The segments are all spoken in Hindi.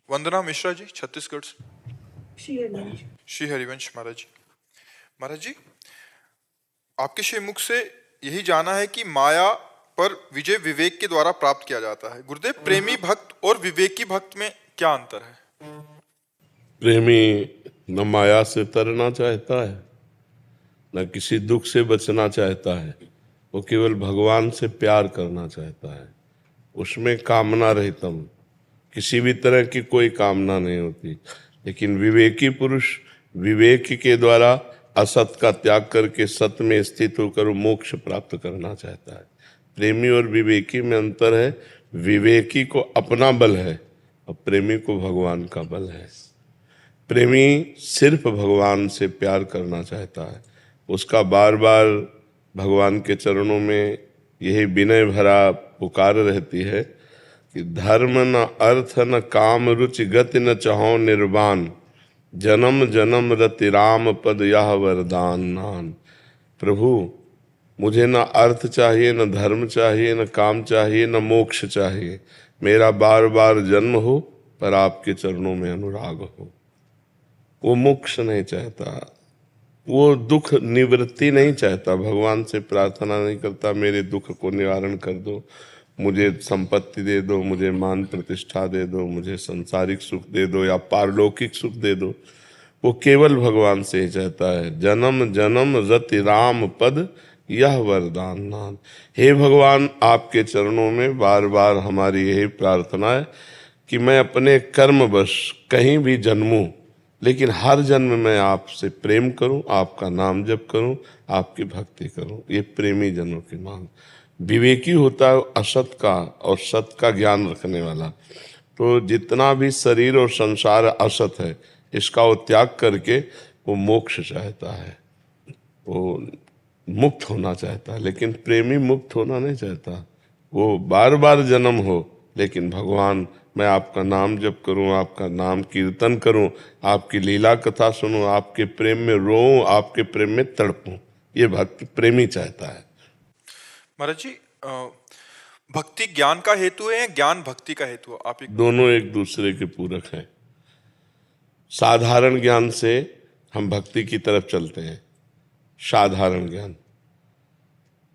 वंदना मिश्रा जी, छत्तीसगढ़ से। श्री श्री हरिवंश महाराज जी। महाराज जी, आपके श्री मुख से यही जाना है कि माया पर विजय विवेक के द्वारा प्राप्त किया जाता है। गुरुदेव, प्रेमी भक्त और विवेकी भक्त में क्या अंतर है? प्रेमी न माया से तरना चाहता है, न किसी दुख से बचना चाहता है। वो केवल भगवान से प्यार करना चाहता है। उसमें कामना रहितम, किसी भी तरह की कोई कामना नहीं होती। लेकिन विवेकी पुरुष विवेक के द्वारा असत का त्याग करके सत्य में स्थित होकर मोक्ष प्राप्त करना चाहता है। प्रेमी और विवेकी में अंतर है। विवेकी को अपना बल है और प्रेमी को भगवान का बल है। प्रेमी सिर्फ भगवान से प्यार करना चाहता है। उसका बार बार भगवान के चरणों में यही विनय भरा पुकार रहती है कि धर्म न अर्थ न काम रुचि गति न चाहो निर्वाण, जन्म जन्म रति राम पद यह वरदान नान। प्रभु, मुझे न अर्थ चाहिए, न धर्म चाहिए, न काम चाहिए, न मोक्ष चाहिए। मेरा बार बार जन्म हो पर आपके चरणों में अनुराग हो। वो मोक्ष नहीं चाहता, वो दुख निवृत्ति नहीं चाहता। भगवान से प्रार्थना नहीं करता मेरे दुख को निवारण कर दो, मुझे संपत्ति दे दो, मुझे मान प्रतिष्ठा दे दो, मुझे सांसारिक सुख दे दो या पारलौकिक सुख दे दो। वो केवल भगवान से ही चाहता है। जन्म जन्म रति राम पद यह वरदान नाम। हे भगवान, आपके चरणों में बार बार हमारी यही प्रार्थना है कि मैं अपने कर्मवश कहीं भी जन्मूं, लेकिन हर जन्म में आपसे प्रेम करूं, आपका नाम जप करूं, आपकी भक्ति करूं। ये प्रेमी जनों की मांग। विवेकी होता है असत का और सत का ज्ञान रखने वाला। तो जितना भी शरीर और संसार असत है, इसका वो त्याग करके वो मोक्ष चाहता है, वो मुक्त होना चाहता है। लेकिन प्रेमी मुक्त होना नहीं चाहता। वो बार बार जन्म हो, लेकिन भगवान, मैं आपका नाम जप करूं, आपका नाम कीर्तन करूं, आपकी लीला कथा सुनूं, आपके प्रेम में रोऊं, आपके प्रेम में तड़पूं। ये भक्त प्रेमी चाहता है। महाराज जी, भक्ति ज्ञान का हेतु है या ज्ञान भक्ति का हेतु है? आप दोनों एक दूसरे के पूरक हैं। साधारण ज्ञान से हम भक्ति की तरफ चलते हैं। साधारण ज्ञान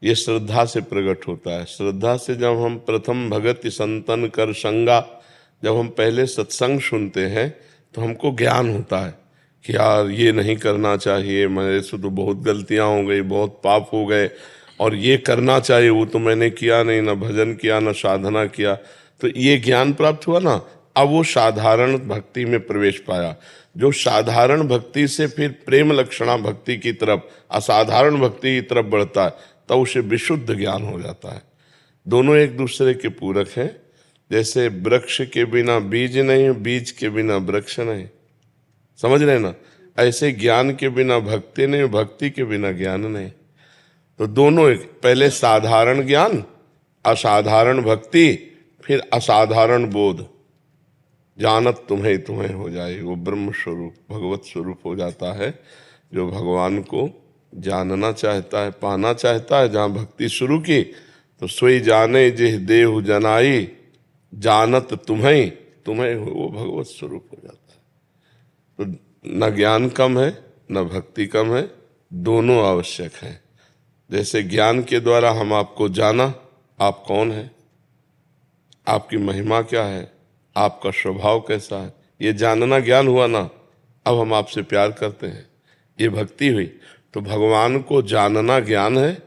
ये श्रद्धा से प्रकट होता है। श्रद्धा से जब हम प्रथम भगति संतन कर संगा, जब हम पहले सत्संग सुनते हैं तो हमको ज्ञान होता है कि यार ये नहीं करना चाहिए, मेरे से तो बहुत गलतियां हो गई, बहुत पाप हो गए, और ये करना चाहिए, वो तो मैंने किया नहीं, ना भजन किया, ना साधना किया। तो ये ज्ञान प्राप्त हुआ ना। अब वो साधारण भक्ति में प्रवेश पाया। जो साधारण भक्ति से फिर प्रेम लक्षणा भक्ति की तरफ, असाधारण भक्ति की तरफ बढ़ता है, तब उसे विशुद्ध ज्ञान हो जाता है। दोनों एक दूसरे के पूरक हैं। जैसे वृक्ष के बिना बीज नहीं, बीज के बिना वृक्ष नहीं। समझ रहे ना? ऐसे ज्ञान के बिना भक्ति नहीं, भक्ति के बिना ज्ञान नहीं। तो दोनों एक, पहले साधारण ज्ञान, असाधारण भक्ति, फिर असाधारण बोध। जानत तुम्हें तुम्हें हो जाए, वो ब्रह्म स्वरूप भगवत स्वरूप हो जाता है। जो भगवान को जानना चाहता है, पाना चाहता है, जहाँ भक्ति शुरू की तो सोई जाने जिह देहु जनाई, जानत तुम्हें तुम्हें हो, वो भगवत स्वरूप हो जाता है। तो न ज्ञान कम है न भक्ति कम है, दोनों आवश्यक हैं। जैसे ज्ञान के द्वारा हम आपको जाना, आप कौन है, आपकी महिमा क्या है, आपका स्वभाव कैसा है, ये जानना ज्ञान हुआ ना। अब हम आपसे प्यार करते हैं, ये भक्ति हुई। तो भगवान को जानना ज्ञान है,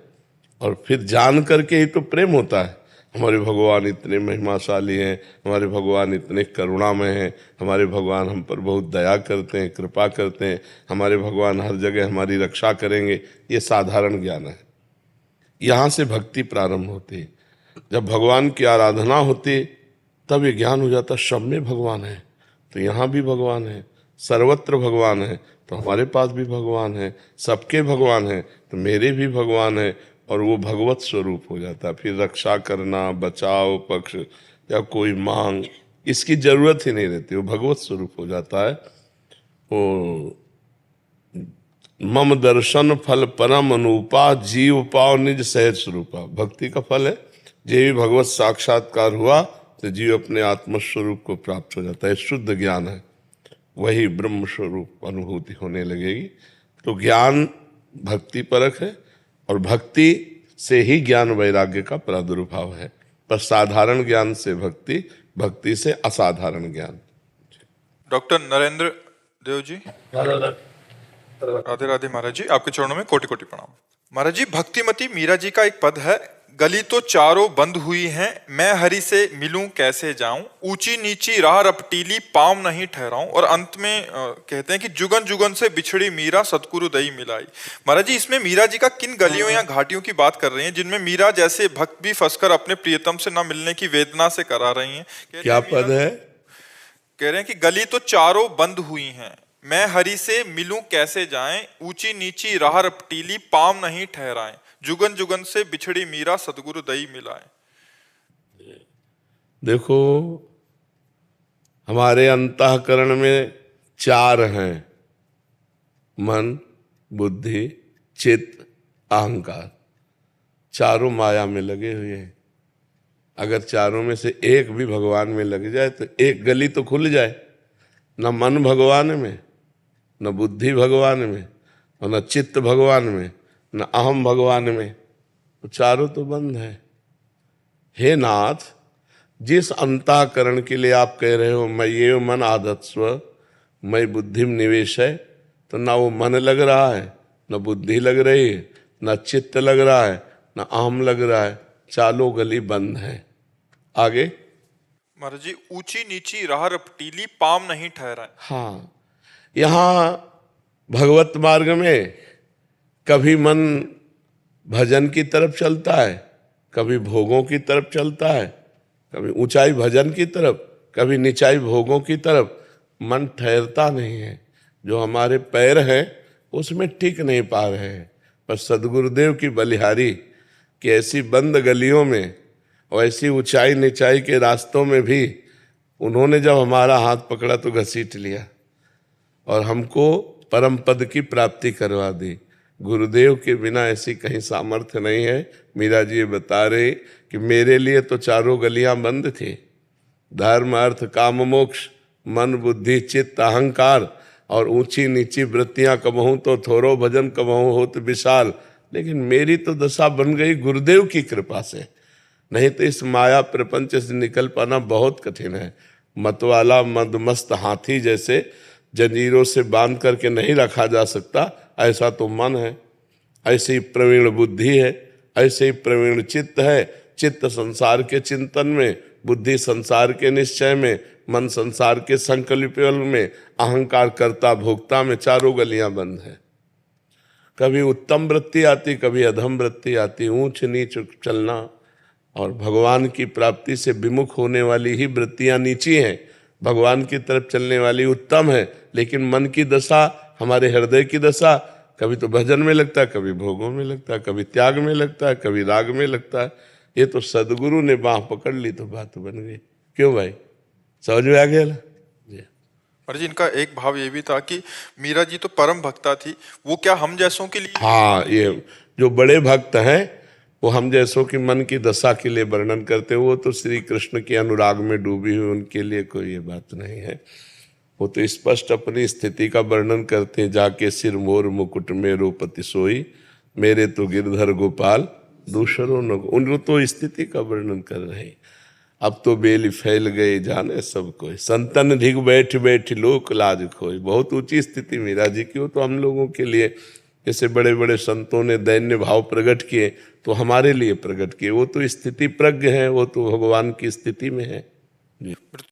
और फिर जान करके ही तो प्रेम होता है। हमारे भगवान इतने महिमाशाली हैं, हमारे भगवान इतने करुणामय हैं, हमारे भगवान हम पर बहुत दया करते हैं, कृपा करते हैं, हमारे भगवान हर जगह हमारी रक्षा करेंगे। ये साधारण ज्ञान है। यहाँ से भक्ति प्रारंभ होती है। जब भगवान की आराधना होती तब ये ज्ञान हो जाता, सब में भगवान है, तो यहाँ भी भगवान है, सर्वत्र भगवान है, तो हमारे पास भी भगवान है, सबके भगवान है, तो मेरे भी भगवान है। और वो भगवत स्वरूप हो जाता है। फिर रक्षा करना, बचाव पक्ष या कोई मांग, इसकी जरूरत ही नहीं रहती, वो भगवत स्वरूप हो जाता है। वो मम दर्शन फल परम अनुपा, जीव पाव निज सहज स्वरूपा। भक्ति का फल है। जे भी भगवत साक्षात्कार हुआ तो जीव अपने आत्मस्वरूप को प्राप्त हो जाता है। शुद्ध ज्ञान है, वही ब्रह्म स्वरूप अनुभूति होने लगेगी। तो ज्ञान भक्ति परक है और भक्ति से ही ज्ञान वैराग्य का प्रादुर्भाव है। पर साधारण ज्ञान से भक्ति, भक्ति से असाधारण ज्ञान। डॉक्टर नरेंद्र देव जी, राधे राधे महाराज जी, आपके चरणों में कोटि कोटि प्रणाम। महाराज जी, भक्तिमती मीरा जी का एक पद है, गली तो चारों बंद हुई हैं, मैं हरि से मिलूं कैसे जाऊं, ऊंची नीची राह रपटीली पाँव नहीं ठहराऊं। और अंत में कहते हैं कि जुगन जुगन से बिछड़ी मीरा सतगुरु दई मिलाई। महाराज जी, इसमें मीरा जी का किन गलियों या घाटियों की बात कर रही हैं जिनमें मीरा जैसे भक्त भी फंसकर अपने प्रियतम से न मिलने की वेदना से करा रही हैं? क्या पद है? कह रहे हैं कि गली तो चारों बंद हुई हैं, मैं हरि से मिलूं कैसे जाएं, ऊंची नीची राह रपटीली पाँव नहीं ठहराएं, जुगन जुगन से बिछड़ी मीरा सतगुरु दई मिलाए। देखो, हमारे अंतःकरण में चार हैं, मन, बुद्धि, चित्त, अहंकार। चारों माया में लगे हुए हैं। अगर चारों में से एक भी भगवान में लग जाए तो एक गली तो खुल जाए। न मन भगवान में, न बुद्धि भगवान में, और न चित्त भगवान में, न अहम भगवान में, तो चारों तो बंद है। हे नाथ, जिस अंतःकरण के लिए आप कह रहे हो मैं ये मन आधत्स्व मैं बुद्धिम निवेश है, तो ना वो मन लग रहा है, न बुद्धि लग रही है, न चित्त लग रहा है, न अहम लग रहा है, चारों गली बंद है। आगे महाराज जी, ऊंची नीची राह रपटीली पाँव नहीं ठहराए। हाँ, यहाँ भगवत मार्ग में कभी मन भजन की तरफ चलता है, कभी भोगों की तरफ चलता है, कभी ऊंचाई भजन की तरफ, कभी निचाई भोगों की तरफ। मन ठहरता नहीं है। जो हमारे पैर हैं उसमें टिक नहीं पा रहे हैं। पर सदगुरुदेव की बलिहारी कि ऐसी बंद गलियों में और ऐसी ऊंचाई निचाई के रास्तों में भी उन्होंने जब हमारा हाथ पकड़ा तो घसीट लिया और हमको परम पद की प्राप्ति करवा दी। गुरुदेव के बिना ऐसी कहीं सामर्थ्य नहीं है। मीरा जी बता रहे कि मेरे लिए तो चारों गलियां बंद थी, धर्म अर्थ काम मोक्ष, मन बुद्धि चित्त अहंकार, और ऊंची नीची वृत्तियां कबहूं तो थोरो भजन कबहूं होत विशाल। लेकिन मेरी तो दशा बन गई गुरुदेव की कृपा से, नहीं तो इस माया प्रपंच से निकल पाना बहुत कठिन है। मतवाला मदमस्त हाथी जैसे जंजीरों से बांध करके नहीं रखा जा सकता, ऐसा तो मन है। ऐसे ही प्रवीण बुद्धि है, ऐसे ही प्रवीण चित्त है। चित्त संसार के चिंतन में, बुद्धि संसार के निश्चय में, मन संसार के संकल्प में, अहंकार कर्ता भोक्ता में। चारों गलियां बंद है। कभी उत्तम वृत्ति आती, कभी अधम वृत्ति आती, ऊंच नीच चलना। और भगवान की प्राप्ति से विमुख होने वाली ही वृत्तियां नीची हैं, भगवान की तरफ चलने वाली उत्तम है। लेकिन मन की दशा, हमारे हृदय की दशा, कभी तो भजन में लगता है, कभी भोगों में लगता है, कभी त्याग में लगता है, कभी राग में लगता है। ये तो सदगुरु ने बाह पकड़ ली तो बात बन गई। क्यों भाई, समझ में आ गया ना? महाराज जी, इनका एक भाव ये भी था कि मीरा जी तो परम भक्ता थी, वो क्या हम जैसों के लिए? हाँ, ये जो बड़े भक्त हैं वो हम जैसों की मन की दशा के लिए वर्णन करते हैं। वो तो श्री कृष्ण के अनुराग में डूबी हुई, उनके लिए कोई ये बात नहीं है। वो तो स्पष्ट अपनी स्थिति का वर्णन करते हैं। जाके सिर मोर मुकुट में रोपति सोई, मेरे तो गिरधर गोपाल दूसरों न। उन तो स्थिति का वर्णन कर रहे हैं। अब तो बेली फैल गए जाने सब कोई, संतन ढिग बैठ बैठ लोक लाज खोई। बहुत ऊंची स्थिति मीरा जी की। वो तो हम लोगों के लिए, जैसे बड़े बड़े संतों ने दैन्य भाव प्रकट किए तो हमारे लिए प्रकट किए। वो तो स्थिति प्रज्ञ है, वो तो भगवान की स्थिति में है।